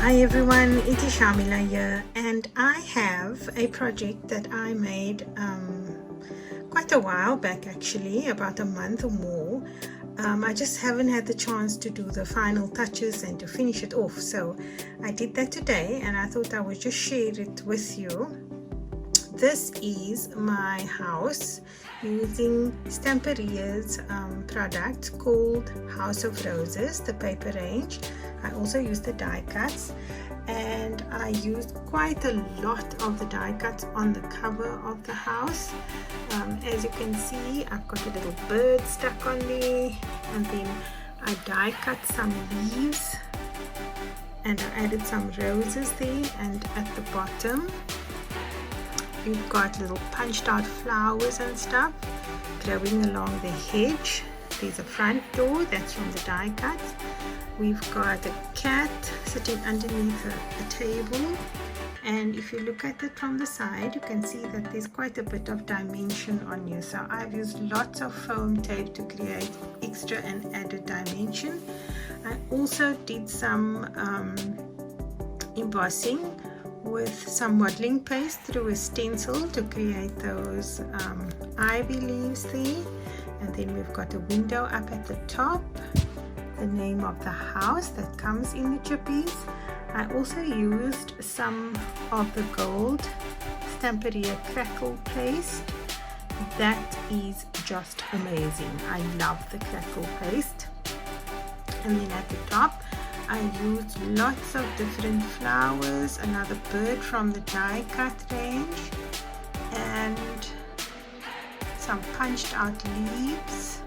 Hi everyone, it is Shamila here, and I have a project that I made quite a while back, actually about a month or more. I just haven't had the chance to do the final touches and to finish it off, so I did that today and I thought I would just share it with you. This is my house using Stamperia's product called House of Roses, the paper range. I also used the die cuts, and I used quite a lot of the die cuts on the cover of the house. As you can see, I've got a little bird stuck on there, and then I die cut some leaves and I added some roses there, and at the bottom we've got little punched out flowers and stuff growing along the hedge. There's a front door, that's from the die cut. We've got a cat sitting underneath a table, and if you look at it from the side, you can see that there's quite a bit of dimension on here. So I've used lots of foam tape to create extra and added dimension. I also did some embossing with some modeling paste through a stencil to create those ivy leaves there. And then we've got a window up at the top, the name of the house that comes in the chippies. I also used some of the gold Stamperia crackle paste. That is just amazing. I love the crackle paste. And then at the top I used lots of different flowers, another bird from the die cut range, and some punched out leaves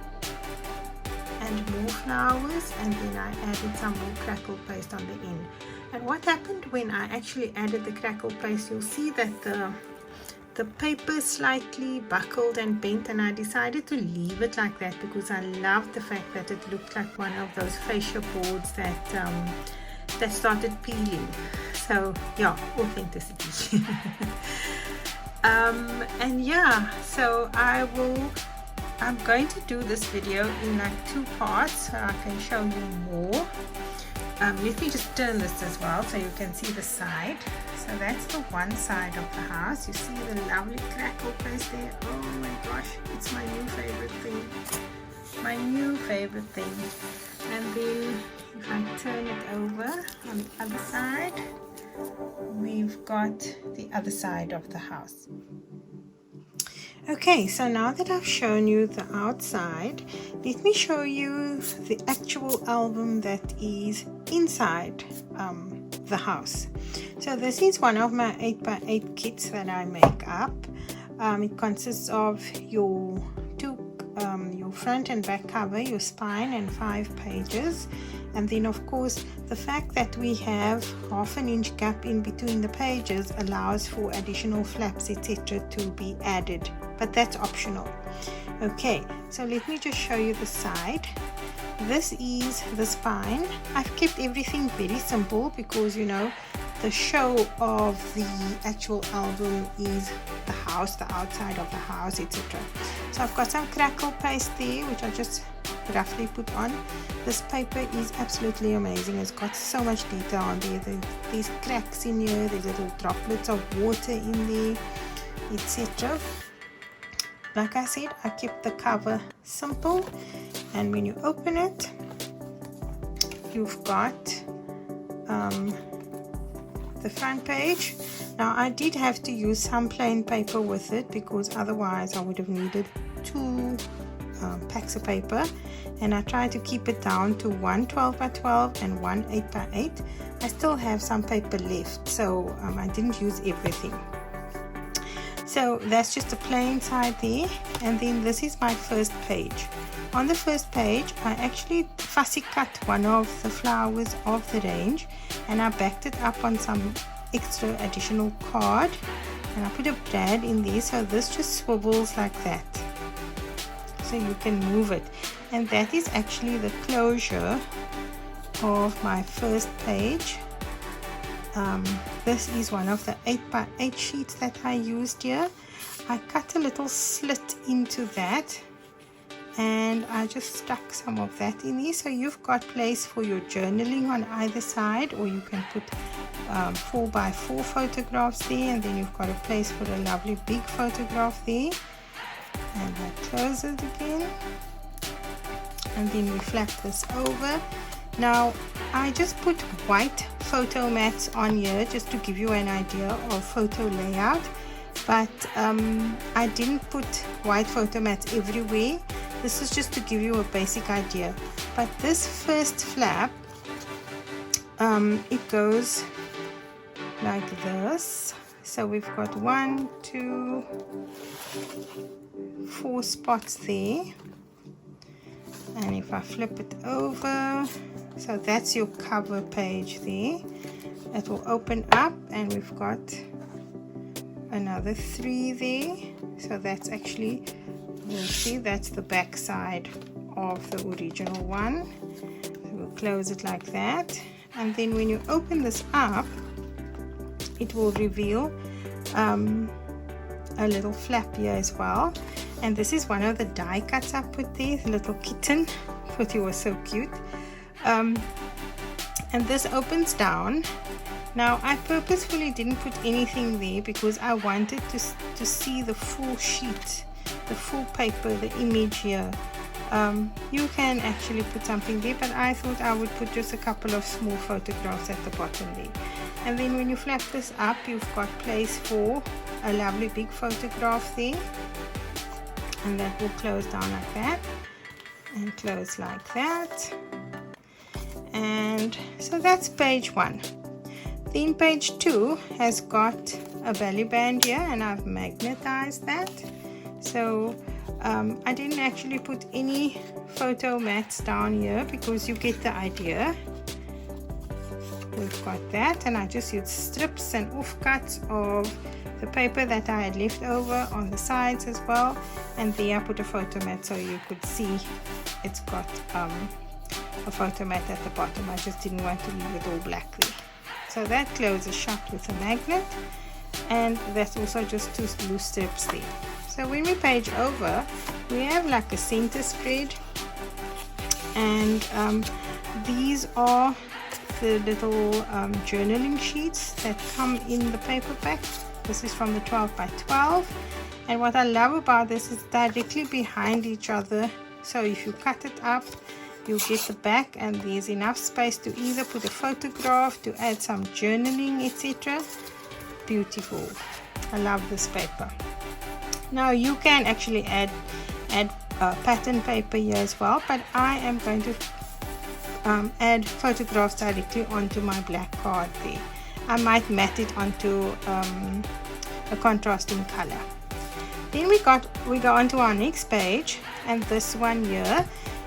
and more flowers, and then I added some more crackle paste on the end. And what happened when I actually added the crackle paste, you'll see that the paper slightly buckled and bent, and I decided to leave it like that because I loved the fact that it looked like one of those fascia boards that started peeling. So yeah, authenticity. And yeah, so I'm going to do this video in like 2 parts so I can show you more. Let me just turn this as well so you can see the side. So that's the one side of the house. You see the lovely crackle paste there. Oh my gosh, it's my new favorite thing. My new favorite thing. And then if I turn it over on the other side, we've got the other side of the house. Okay, so now that I've shown you the outside, let me show you the actual album that is inside the house. So this is one of my 8x8 kits that I make up. It consists of your front and back cover, your spine, and 5 pages. And then of course the fact that we have 1/2 inch gap in between the pages allows for additional flaps, etc. to be added, but that's optional. Okay, so let me just show you the side. This is the spine. I've kept everything very simple because, you know, the show of the actual album is the house, the outside of the house, etc. So I've got some crackle paste there which I just roughly put on. This paper is absolutely amazing. It's got so much detail on there. There's cracks in here, there's little droplets of water in there, etc. Like I said, I kept the cover simple, and when you open it, you've got the front page. Now I did have to use some plain paper with it because otherwise I would have needed 2 packs of paper, and I tried to keep it down to 1 12x12 and 1 8x8. I still have some paper left, so I didn't use everything. So that's just a plain side there, and then this is my first page. On the first page I actually fussy cut one of the flowers of the range, and I backed it up on some extra additional card, and I put a brad in there so this just swivels like that, so you can move it. And that is actually the closure of my first page. This is one of the 8x8 sheets that I used here. I cut a little slit into that, and I just stuck some of that in there. So you've got place for your journaling on either side, or you can put 4x4 photographs there, and then you've got a place for a lovely big photograph there. And I close it again, and then we flap this over. Now I just put white photo mats on here just to give you an idea of photo layout, but I didn't put white photo mats everywhere. This is just to give you a basic idea. But this first flap, it goes like this. So we've got 1, 2, 4 spots there, and if I flip it over, so that's your cover page there. It will open up, and we've got another 3 there. So that's actually, you'll see that's the back side of the original one. So we'll close it like that, and then when you open this up, it will reveal a little flap here as well. And this is one of the die cuts I put there, the little kitten. Thought he was so cute. And this opens down. Now I purposefully didn't put anything there because I wanted to see the full sheet, the full paper, the image here. You can actually put something there, but I thought I would put just a couple of small photographs at the bottom there. And then when you flap this up, you've got place for a lovely big photograph there, and that will close down like that and close like that. And so that's page 1. Then page 2 has got a belly band here, and I've magnetized that. So I didn't actually put any photo mats down here because you get the idea. We've got that, and I just used strips and offcuts of the paper that I had left over on the sides as well, and there I put a photo mat so you could see it's got a photo mat at the bottom. I just didn't want to leave it all black there. So that closes shut with a magnet, and that's also just 2 loose strips there. So when we page over, we have like a center spread, and these are the little journaling sheets that come in the paper pack. This is from the 12x12, and what I love about this is directly behind each other. So if you cut it up, you'll get the back, and there's enough space to either put a photograph, to add some journaling, etc. Beautiful. I love this paper. Now you can actually add pattern paper here as well, but I am going to add photographs directly onto my black card there. I might mat it onto a contrasting color. Then we go on to our next page, and this one here,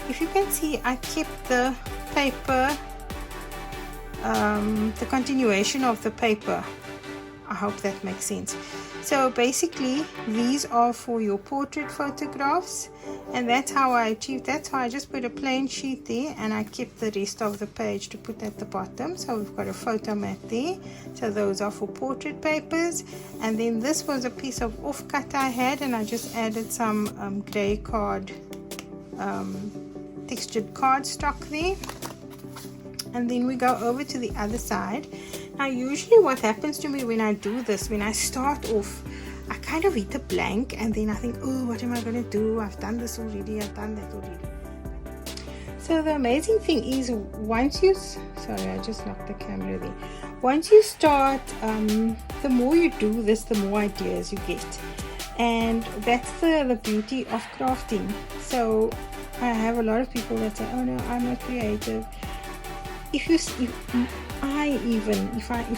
if you can see, I kept the paper, the continuation of the paper. I hope that makes sense. So basically these are for your portrait photographs, and that's how I achieved that. So I just put a plain sheet there, and I kept the rest of the page to put at the bottom. So we've got a photo mat there, so those are for portrait papers. And then this was a piece of offcut I had, and I just added some grey card, textured cardstock there. And then we go over to the other side. Now usually what happens to me when I do this, when I start off, I kind of hit a blank, and then I think, oh, what am I going to do? I've done this already, I've done that already. So the amazing thing is, once you, sorry, I just knocked the camera there. Once you start, the more you do this, the more ideas you get. And that's the beauty of crafting. So I have a lot of people that say, oh no, I'm not creative. If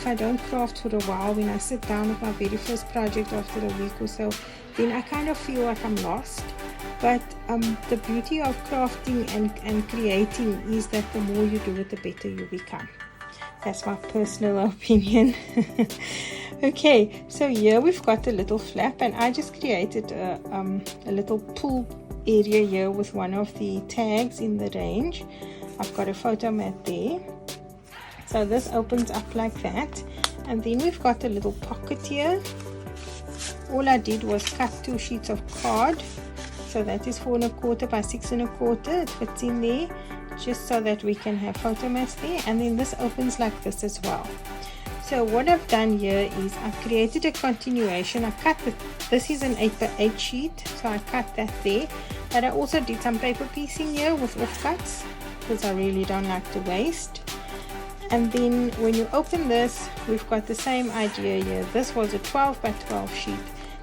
I don't craft for a while, when I sit down with my very first project after a week or so, then I kind of feel like I'm lost. But the beauty of crafting and creating is that the more you do it, the better you become. That's my personal opinion. Okay, so here we've got a little flap, and I just created a little pull area here with one of the tags in the range. I've got a photo mat there. So this opens up like that, and then we've got a little pocket here. All I did was cut 2 sheets of card So that is 4¼ by 6¼ it fits in there, just so that we can have photo mats there. And then this opens like this as well. So what I've done here is I've created a continuation. I cut this is an 8x8 sheet, so I cut that there, but I also did some paper piecing here with offcuts because I really don't like to waste. And then when you open this, we've got the same idea here. This was a 12x12 sheet,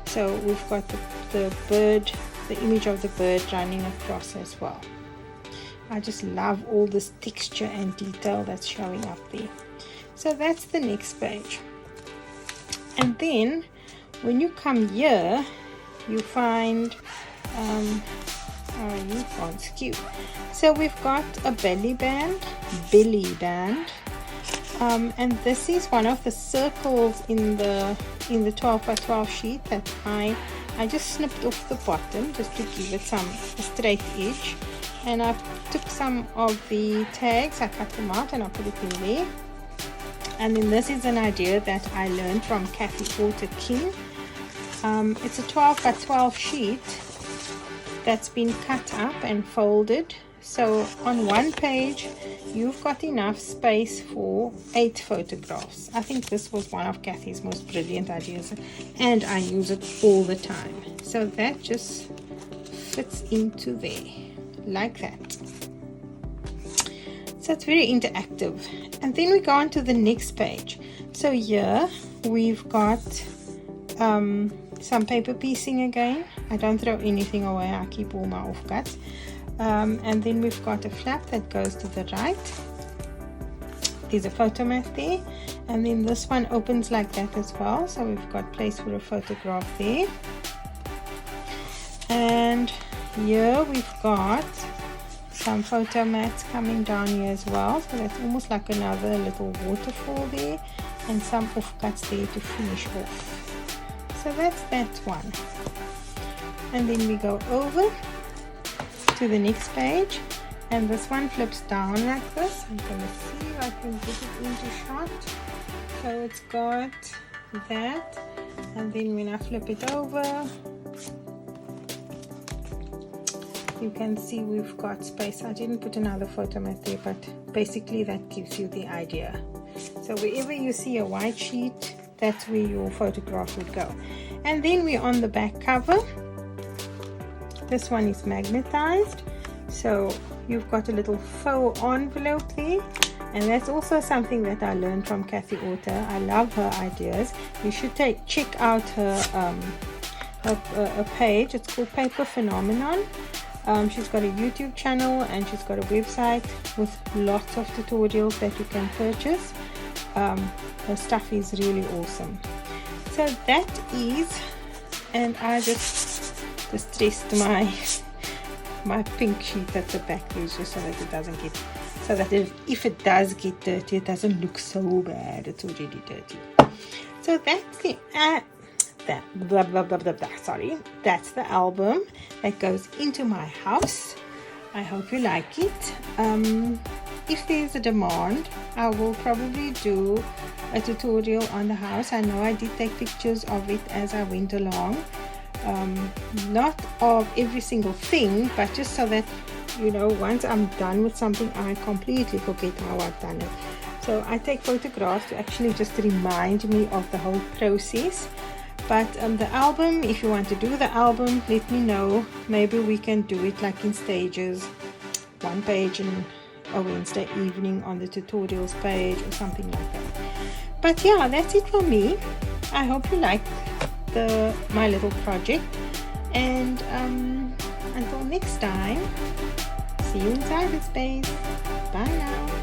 so we've got the bird, the image of the bird running across as well. I just love all this texture and detail that's showing up there. So that's the next page. And then when you come here, you find you can't skew. So we've got a belly band, and this is one of the circles in the 12x12 sheet that I just snipped off the bottom just to give it a straight edge. And I took some of the tags, I cut them out and I put it in there. And then this is an idea that I learned from Kathy Porter King. It's a 12x12 sheet that's been cut up and folded. So on one page, you've got enough space for 8 photographs. I think this was one of Kathy's most brilliant ideas, and I use it all the time. So that just fits into there, like that. So it's very interactive. And then we go on to the next page. So here we've got some paper piecing again. I don't throw anything away, I keep all my offcuts. And then we've got a flap that goes to the right. There's a photo mat there, and then this one opens like that as well, so we've got place for a photograph there. And here we've got some photo mats coming down here as well, so that's almost like another little waterfall there, and some offcuts there to finish off. So that's that one. And then we go over to the next page, and this one flips down like this. I'm going to see if I can get it into shot. So it's got that, and then when I flip it over, you can see we've got space. I didn't put another photo mat there, but basically that gives you the idea. So wherever you see a white sheet, that's where your photograph would go. And then we're on the back cover. This one is magnetized, so you've got a little faux envelope there, and that's also something that I learned from Kathy Porter. I love her ideas. You should check out her page. It's called Paper Phenomenon. She's got a YouTube channel, and she's got a website with lots of tutorials that you can purchase. Her stuff is really awesome. So that is, and I just distressed my pink sheet at the back there just so that it doesn't get, so that if it does get dirty, it doesn't look so bad. It's already dirty. So that's the that's the album that goes into my house. I hope you like it. If there's a demand, I will probably do a tutorial on the house. I know I did take pictures of it as I went along, not of every single thing, but just so that, you know, once I'm done with something, I completely forget how I've done it. So I take photographs to actually just remind me of the whole process. But the album, if you want to do the album, let me know. Maybe we can do it like in stages, one page and a Wednesday evening on the tutorials page or something like that. But yeah, that's it for me. I hope you liked my little project, and until next time, see you in cyberspace. Bye now.